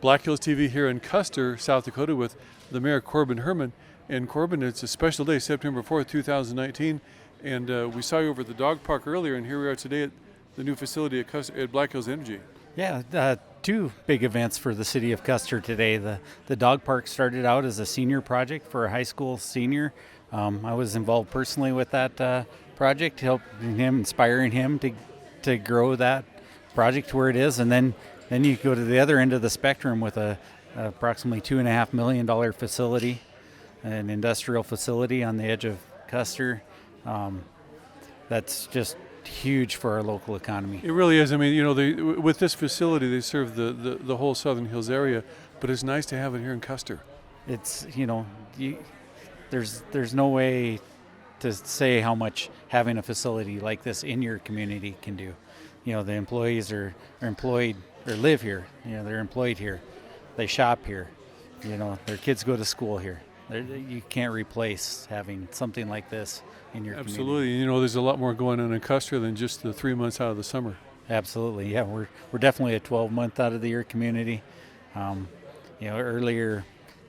Black Hills TV here in Custer, South Dakota with the Mayor Corbin Herman. And Corbin, it's a special day, September 4th, 2019. And we saw you over at the dog park earlier, and here we are today at the new facility at Black Hills Energy. Yeah, two big events for the city of Custer today. The dog park started out as a senior project for a high school senior. I was involved personally with that project, helping him, inspiring him to grow that project to where it is. And then you go to the other end of the spectrum with a approximately $2.5 million facility, an industrial facility on the edge of Custer. That's just huge for our local economy. It really is. I mean, you know, with this facility, they serve the whole Southern Hills area, but it's nice to have it here in Custer. It's, there's no way to say how much having a facility like this in your community can do. You know, the employees are employed or live here. You know, they're employed here. They shop here. You know, their kids go to school here. You can't replace having something like this in your community. Absolutely. You know, there's a lot more going on in Custer than just the 3 months out of the summer. Absolutely. Yeah, we're definitely a 12-month out of the year community. Earlier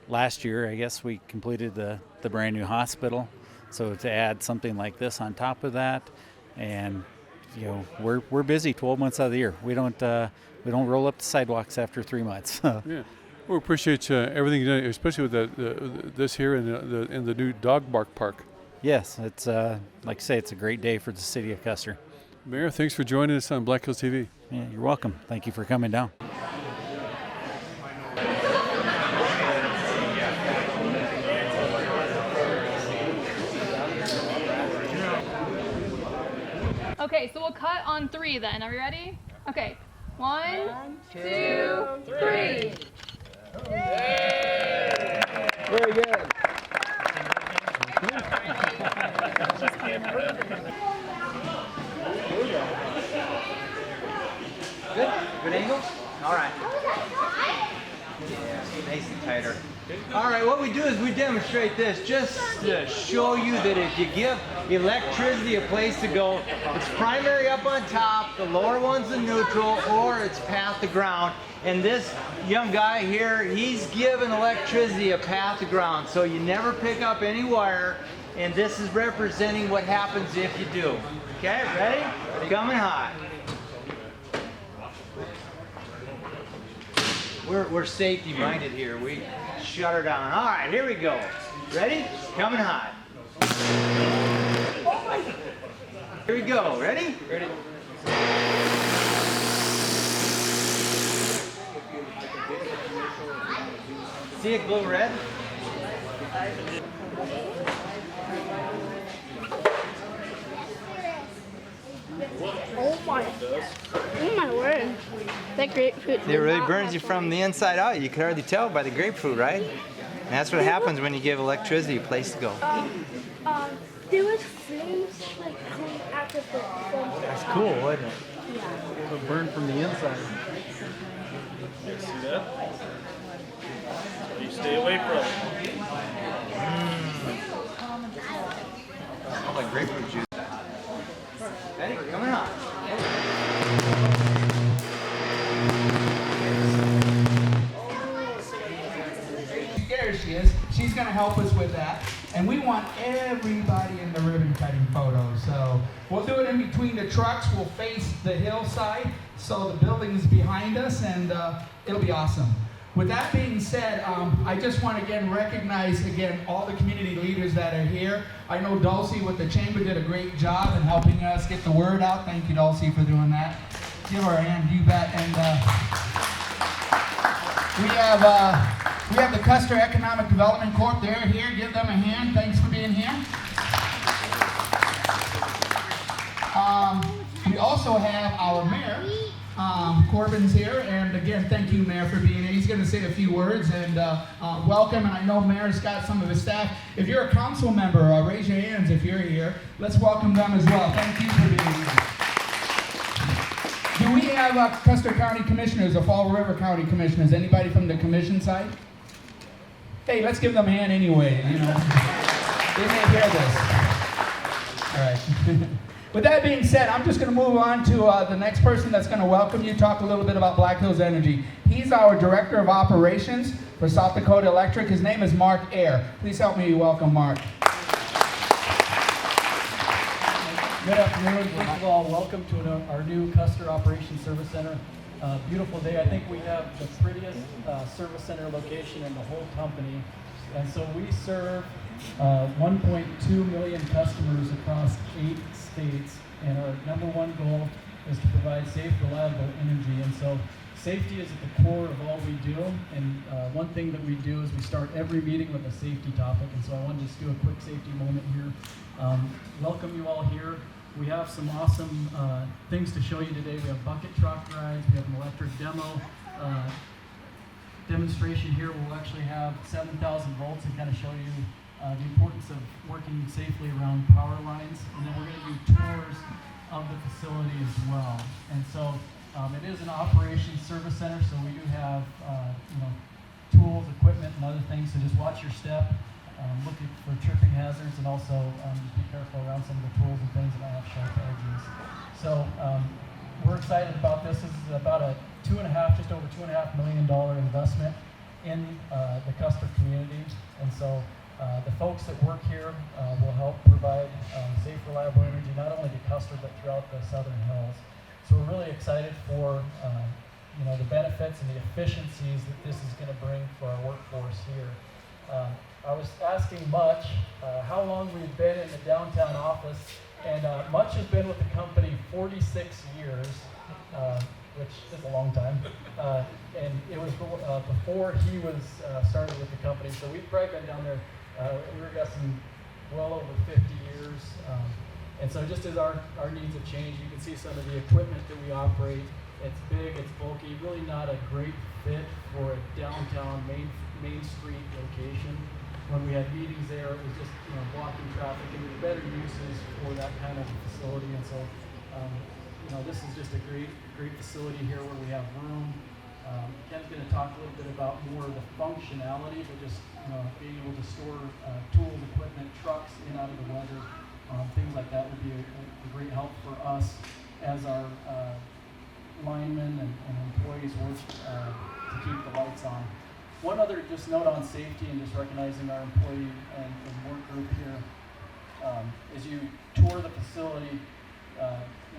last year, I guess, we completed the brand new hospital. So to add something like this on top of that, and we're busy 12 months out of the year. We don't roll up the sidewalks after 3 months. Yeah. We appreciate everything you do, especially with this here in the new dog park. Yes, it's like I say, it's a great day for the city of Custer. Mayor, thanks for joining us on Black Hills TV. Yeah, you're welcome. Thank you for coming down. Okay, so we'll cut on 3 then. Are we ready? Okay. 1, 2, 3. Very good. Good angle? All right. Yeah, nice and tighter. All right, what we do is we demonstrate this just to show you that if you give electricity a place to go, it's primary up on top, the lower one's the neutral, or it's path to ground. And this young guy here, he's given electricity a path to ground, so you never pick up any wire, and this is representing what happens if you do. Okay, ready? Coming hot. We're safety minded here. We shut her down. All right, here we go. Ready? Coming hot. Here we go. Ready? Ready. See it glow red? Oh my word. That grapefruit. It really burns you from the inside out. You can hardly tell by the grapefruit, right? And that's what happens when you give electricity a place to go. There was flames like coming out of the phone. That's cool, wasn't it? Yeah. It'll burn from the inside. You see that? You stay away from it. Smells like grapefruit juice. Ready? Coming on. There she is. She's going to help us with that. And we want everybody in the ribbon cutting photo. So we'll do it in between the trucks. We'll face the hillside so the building's behind us, and it'll be awesome. With that being said, I just want to again recognize all the community leaders that are here. I know Dulcie with the chamber did a great job in helping us get the word out. Thank you, Dulcie, for doing that. Give her a hand, you bet. And we have the Custer Economic Development Corp. They're here. Give them a hand. Thanks for being here. We also have our mayor. Corbin's here, and again, thank you, Mayor, for being here. He's going to say a few words and welcome, and I know Mayor's got some of his staff. If you're a council member, raise your hands if you're here. Let's welcome them as well. Thank you for being here. Do we have Custer County Commissioners or Fall River County Commissioners? Anybody from the commission side? Hey, let's give them a hand anyway, you know. They may hear this. All right. With that being said, I'm just going to move on to the next person that's going to welcome you, talk a little bit about Black Hills Energy. He's our Director of Operations for South Dakota Electric. His name is Mark Ayer. Please help me welcome Mark. Good afternoon. First of all, welcome to our new Custer Operations Service Center. Beautiful day. I think we have the prettiest service center location in the whole company. And so we serve 1.2 million customers across 8 states. And our number one goal is to provide safe, reliable energy. And so safety is at the core of all we do. And one thing that we do is we start every meeting with a safety topic. And so I want to just do a quick safety moment here. Welcome you all here. We have some awesome things to show you today. We have bucket truck rides, we have an electric demo demonstration here. We'll actually have 7,000 volts and kind of show you the importance of working safely around power lines. And then we're going to do tours of the facility as well. And so it is an operations service center, so we do have tools, equipment, and other things. So just watch your step. Look for tripping hazards, and also just be careful around some of the tools and things that might have sharp edges. So we're excited about this. This is about a just over $2.5 million investment in the Custer community. And so the folks that work here will help provide safe, reliable energy, not only to Custer, but throughout the Southern Hills. So we're really excited for the benefits and the efficiencies that this is going to bring for our workforce here. I was asking Much how long we've been in the downtown office, and Much has been with the company 46 years, which is a long time, and it was before he was started with the company, so we've probably been down there, we were guessing well over 50 years, and so just as our needs have changed, you can see some of the equipment that we operate. It's big, it's bulky, really not a great fit for a downtown Main Street location. When we had meetings there, it was just blocking traffic, and there were better uses for that kind of facility. And so, this is just a great facility here where we have room. Ken's going to talk a little bit about more of the functionality, but just being able to store tools, equipment, trucks in out of the weather, things like that would be a great help for us as our linemen and employees work to keep the lights on. One other just note on safety and just recognizing our employee and work group here. As you tour the facility,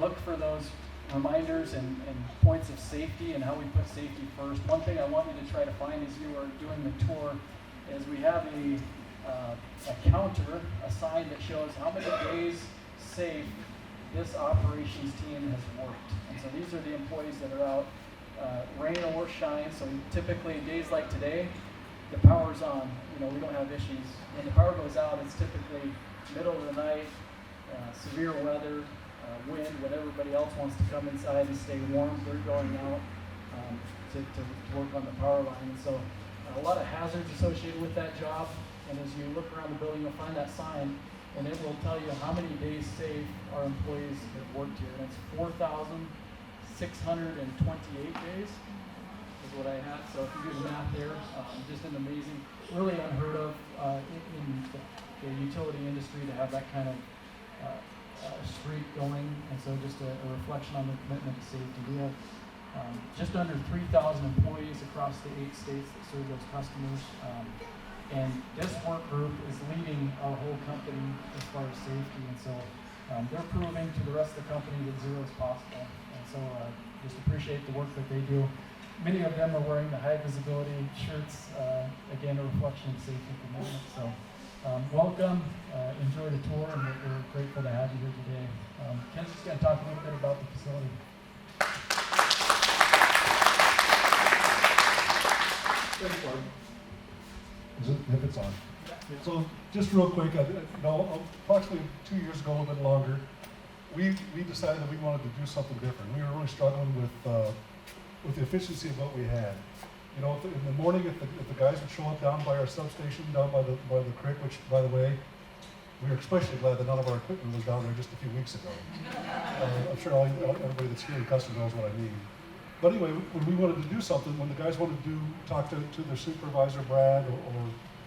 look for those reminders and points of safety and how we put safety first. One thing I want you to try to find as you are doing the tour is we have a counter, a sign that shows how many days safe this operations team has worked. And so these are the employees that are out rain or shine. So typically days like today, the power's on. We don't have issues. When the power goes out, it's typically middle of the night, severe weather, wind, when everybody else wants to come inside and stay warm, they're going out to work on the power line. And so a lot of hazards associated with that job. And as you look around the building, you'll find that sign, and it will tell you how many days safe our employees have worked here. And it's 4,628 days is what I had. So if you do the math there, just an amazing, really unheard of in the utility industry to have that kind of streak going. And so just a reflection on the commitment to safety. We have just under 3,000 employees across the 8 states that serve those customers. And this work group is leading our whole company as far as safety. And so they're proving to the rest of the company that zero is possible. And so just appreciate the work that they do. Many of them are wearing the high visibility shirts, again, a reflection of safety commitment. So welcome, enjoy the tour, and we're grateful to have you here today. Ken's just going to talk a little bit about the facility. If it's on. So just real quick, approximately 2 years ago, a little bit longer, we decided that we wanted to do something different. We were really struggling with the efficiency of what we had. In the morning, if the guys would show up down by our substation, down by the creek, which, by the way, we were especially glad that none of our equipment was down there just a few weeks ago. I'm sure everybody that's here in Custer knows what I mean. But anyway, when we wanted to do something, when the guys wanted to talk to their supervisor, Brad,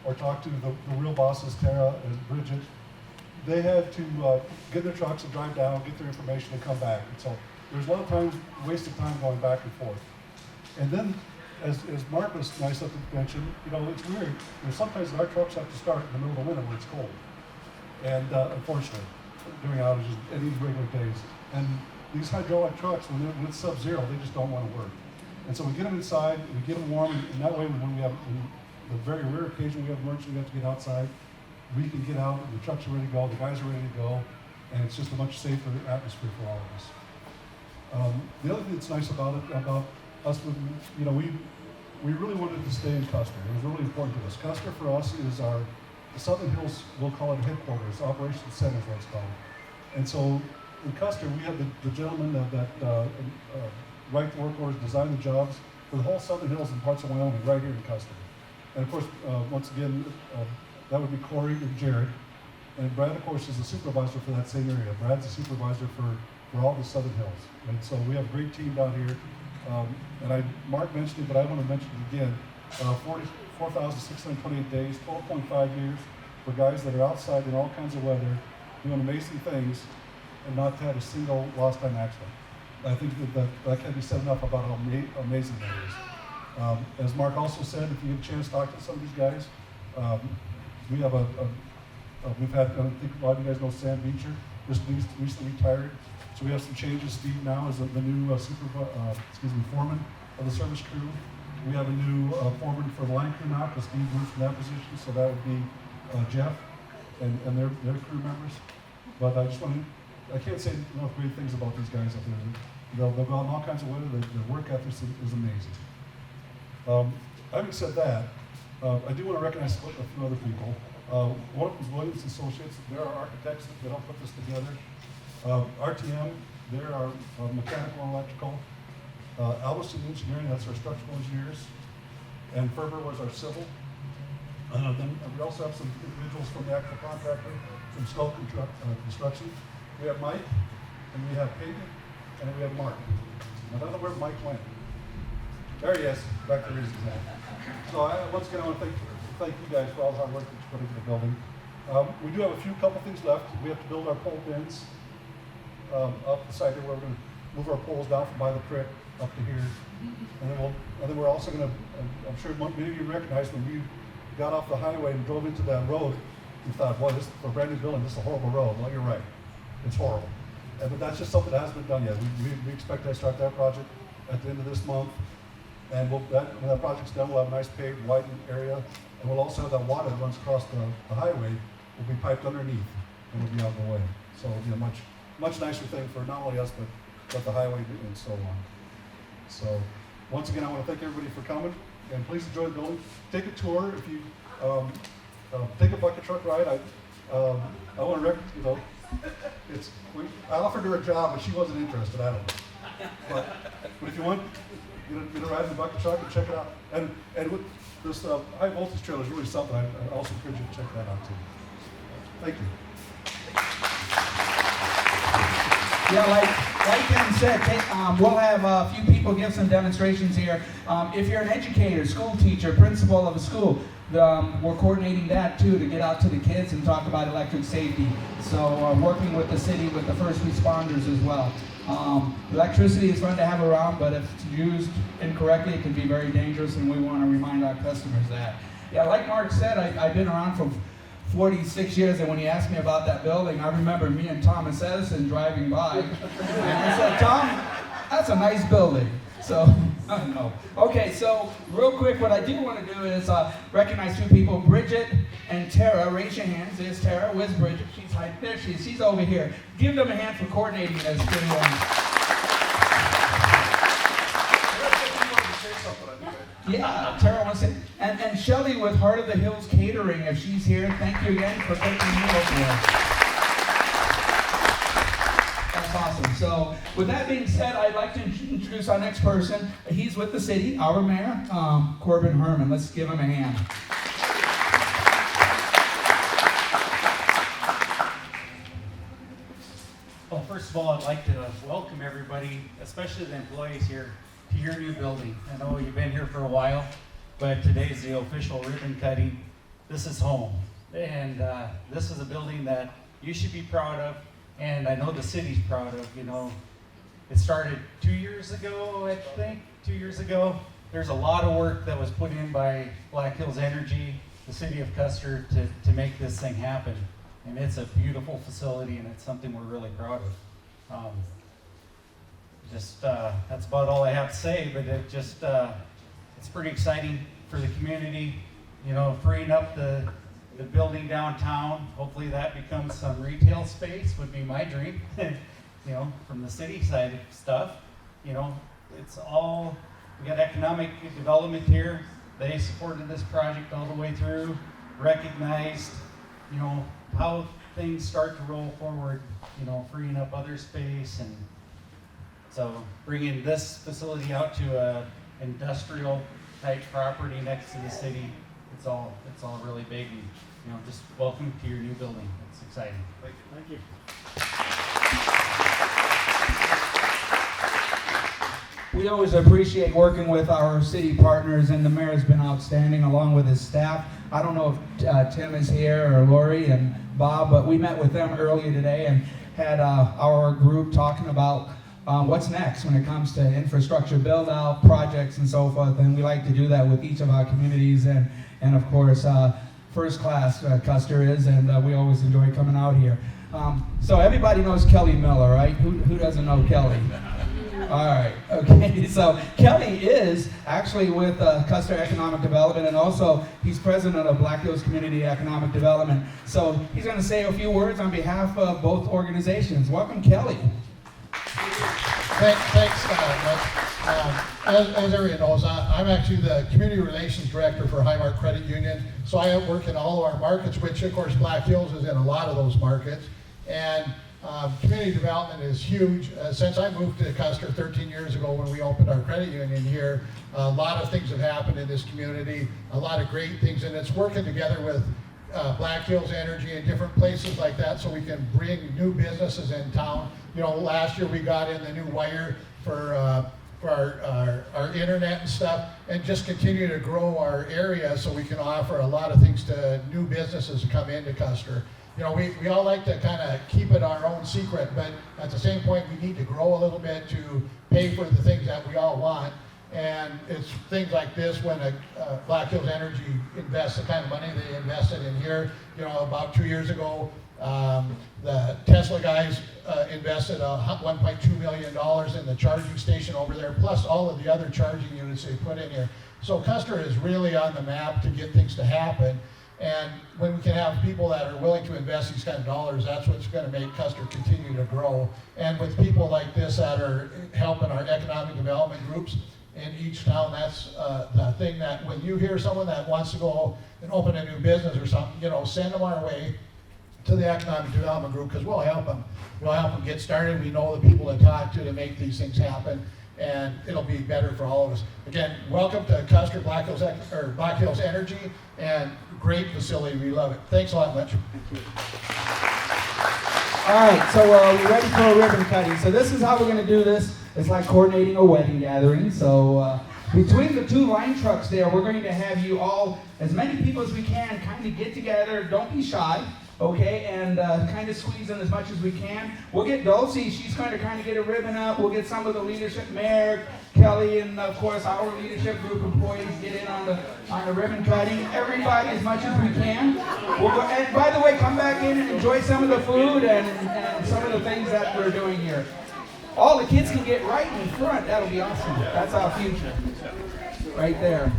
or talk to the real bosses, Tara and Bridget, they had to get in their trucks and drive down, get their information, and come back. And so there's a lot of time, wasted time going back and forth. And then, as Mark was nice enough to mention, you know, it's weird. You know, sometimes our trucks have to start in the middle of the winter when it's cold. And unfortunately, during outages and these regular days. And these hydraulic trucks, when it's sub-zero, they just don't want to work. And so we get them inside, we get them warm, and that way when we have, in the very rare occasion we have emergency, we have to get outside, we can get out, the trucks are ready to go, the guys are ready to go, and it's just a much safer atmosphere for all of us. The other thing that's nice about us, you know, we really wanted to stay in Custer. It was really important to us. Custer for us is the Southern Hills, we'll call it headquarters, operations center is what it's called. And so in Custer, we have the gentleman that write the work orders, design the jobs for the whole Southern Hills and parts of Wyoming right here in Custer. And of course, once again, that would be Corey and Jared. And Brad, of course, is the supervisor for that same area. Brad's the supervisor for all the Southern Hills. And so we have a great team down here. And Mark mentioned it, but I want to mention it again. 4,628 days, 12.5 years for guys that are outside in all kinds of weather, doing amazing things, and not had a single lost time accident. I think that can be said enough about how amazing that is. As Mark also said, if you get a chance to talk to some of these guys, we have we've had, I think a lot of you guys know Sam Beecher, just recently retired. So we have some changes. Steve now is the new foreman of the service crew. We have a new foreman for the line crew now, because Steve moved from that position. So that would be Jeff and their crew members. But I just want to, I can't say enough great things about these guys up there. They'll go out in all kinds of weather. Their work ethic is amazing. Having said that, I do want to recognize a few other people. One of them is Williams Associates. They're our architects that helped put this together. RTM, they're our mechanical and electrical. Albertson Engineering, that's our structural engineers. And Ferber was our civil. Then we also have some individuals from the actual contractor, from Skull Construction. We have Mike, and we have Peyton, and we have Mark. I don't know where Mike went. There he is, back there he is. So once again, I want to thank you guys for all the hard work that you put into the building. We do have a couple things left. We have to build our pole bins up the side here, where we're going to move our poles down from by the creek up to here. And then we're also going to, I'm sure many of you recognize when we got off the highway and drove into that road, we thought, boy, this for a brand new building, this is a horrible road. Well, you're right. It's horrible. But that's just something that hasn't been done yet. We expect to start that project at the end of this month. And when that project's done, we'll have a nice paved, widened area. And we'll also have that water that runs across the highway will be piped underneath and will be out of the way. So it'll be a much nicer thing for not only us, but the highway and so on. So once again, I want to thank everybody for coming, and please enjoy the building. Take a tour. If you take a bucket truck ride, I want to I offered her a job, but she wasn't interested. I don't know. But if you want, get a ride in the bucket truck and check it out. And with this high voltage trailer is really something. I also encourage you to check that out too. Thank you. Yeah, like Ken said, we'll have a few people give some demonstrations here. If you're an educator, school teacher, principal of a school, we're coordinating that too, to get out to the kids and talk about electric safety. So working with the city, with the first responders as well. Electricity is fun to have around, but if it's used incorrectly, it can be very dangerous, and we want to remind our customers that. Yeah, like Mark said, I've been around for 46 years, and when he asked me about that building, I remember me and Thomas Edison driving by, and I said, Tom, that's a nice building. So, no. Okay, so real quick, what I do want to do is recognize two people, Bridget and Tara. Raise your hands. There's Tara. Where's Bridget? She's right there. She's over here. Give them a hand for coordinating this. Yeah, Tara wants to. And Shelly with Heart of the Hills Catering, if she's here, thank you again for taking me over here. That's awesome. So, with that being said, I'd like to introduce our next person. He's with the city, our mayor, Corbin Herman. Let's give him a hand. Well, first of all, I'd like to welcome everybody, especially the employees here, to your new building. I know you've been here for a while, but today is the official ribbon cutting. This is home. And this is a building that you should be proud of, and I know the city's proud of. You know, it started 2 years ago, I think, 2 years ago. There's a lot of work that was put in by Black Hills Energy, the city of Custer, to make this thing happen. And it's a beautiful facility, and it's something we're really proud of. That's about all I have to say, but it's pretty exciting for the community. You know, freeing up the building downtown. Hopefully that becomes some retail space would be my dream. You know, from the city side of stuff. You know, it's all, we got economic development here. They supported this project all the way through, recognized, you know, how things start to roll forward, you know, freeing up other space. And so bringing this facility out to a industrial type property next to the city, it's all really big. And, you know, just welcome to your new building. It's exciting. Thank you. We always appreciate working with our city partners, and the mayor's been outstanding along with his staff. I don't know if Tim is here or Lori and Bob, but we met with them earlier today and had our group talking about what's next when it comes to infrastructure build out projects and so forth. And we like to do that with each of our communities, and of course first class Custer is, and we always enjoy coming out here. So everybody knows Kelly Miller, right? Who doesn't know Kelly? All right, okay, so Kelly is actually with Custer Economic Development, and also he's president of Black Hills Community Economic Development. So he's going to say a few words on behalf of both organizations. Welcome, Kelly. Thanks, as everyone knows, I'm actually the Community Relations Director for Highmark Credit Union, so I work in all of our markets, which of course Black Hills is in a lot of those markets. And community development is huge. Since I moved to Custer 13 years ago when we opened our credit union here, a lot of things have happened in this community, a lot of great things, and it's working together with Black Hills Energy and different places like that so we can bring new businesses in town. You know, last year we got in the new wire for our internet and stuff, and just continue to grow our area so we can offer a lot of things to new businesses to come into Custer. You know, we all like to kind of keep it our own secret, but at the same point, we need to grow a little bit to pay for the things that we all want. And it's things like this when Black Hills Energy invests the kind of money they invested in here. You know, about 2 years ago, the Tesla guys invested $1.2 million in the charging station over there, plus all of the other charging units they put in here. So Custer is really on the map to get things to happen. And when we can have people that are willing to invest these kind of dollars, that's what's going to make Custer continue to grow. And with people like this that are helping our economic development groups in each town, that's the thing that when you hear someone that wants to go and open a new business or something, you know, send them our way to the economic development group, because we'll help them. We'll help them get started. We know the people to talk to make these things happen, and it'll be better for all of us. Again, welcome to Custer Black Hills Energy, and great facility. We love it. Thanks a lot, Mitch. All right, so we're ready for a ribbon cutting. So this is how we're going to do this. It's like coordinating a wedding gathering. So between the two line trucks there, we're going to have you all, as many people as we can, kind of get together. Don't be shy, okay? And kind of squeeze in as much as we can. We'll get Dulcie. She's going to kind of get a ribbon up. We'll get some of the leadership, Mayor, Kelly, and of course our leadership group employees get in on the ribbon cutting. Everybody as much as we can. We'll go, and by the way, come back in and enjoy some of the food and some of the things that we're doing here. All the kids can get right in front. That'll be awesome. That's our future. Right there.